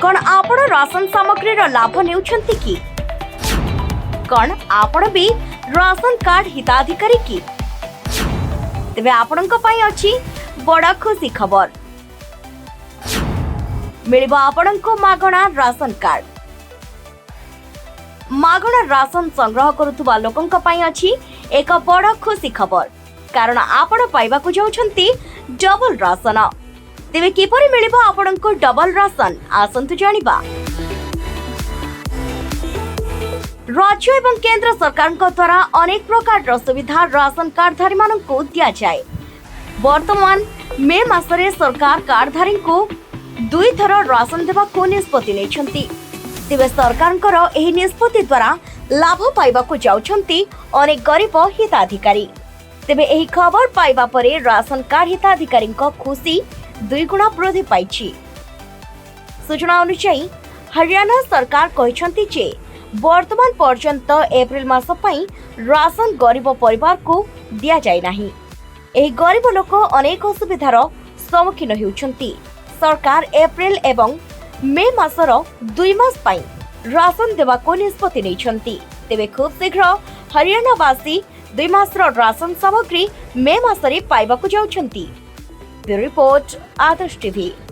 कौन आपण राशन सामग्री लाभ नेउछंती कि कौन आपण भी राशन कार्ड हिताधिकारी कि तेबे आपणक पई अछि बड़ा खुशी खबर मिलिबा आपणको मागणा राशन कार्ड मागणा राशन संग्रह करुथुबा लोकंक पई अछि एक बड़ा खुशी खबर कारण आपण पाइबाकू जाउछंती डबल राशन तेबे किपरि मिलिबा आपणको डबल राशन आसंतु जानिबा। राज्य एवं केंद्र सरकार द्वारा अनेक प्रकार सुविधा राशन कार्डधारी मानक दिया जाए। वर्तमान मे मासरे सरकार कार्डधारी को 2 थर राशन देवाक निष्पत्ति नेछंती। तेबे सरकारଙ୍କର ଏହି निष्पत्ति द्वारा लाभ पाइबाकू जाउछंती अनेक गरीब हिताधिकारी। तेबे ଏହି खबर पाइबा परे राशन कार्ड हिताधिकारी खुशी 2 गुणा वृद्धि पाइछि। सूचना अनुसार हरियाणा सरकार कहछंती जे वर्तमान पर्यंत एप्रिल मास पई राशन गरीब परिवार को दिया जाय नाही। एही गरीब लोक अनेक असुविधार सम्मुखीन हेउछंती। सरकार एप्रिल एवं मे मासर 2 मास पई राशन देवाको निष्पत्ति नेछंती। तेबे खूब शीघ्र हरियाणावासी 2 मासर राशन सामग्री मे मासरे पाइबाकू जाउछंती। ब्यूरो रिपोर्ट आदर्श टीवी।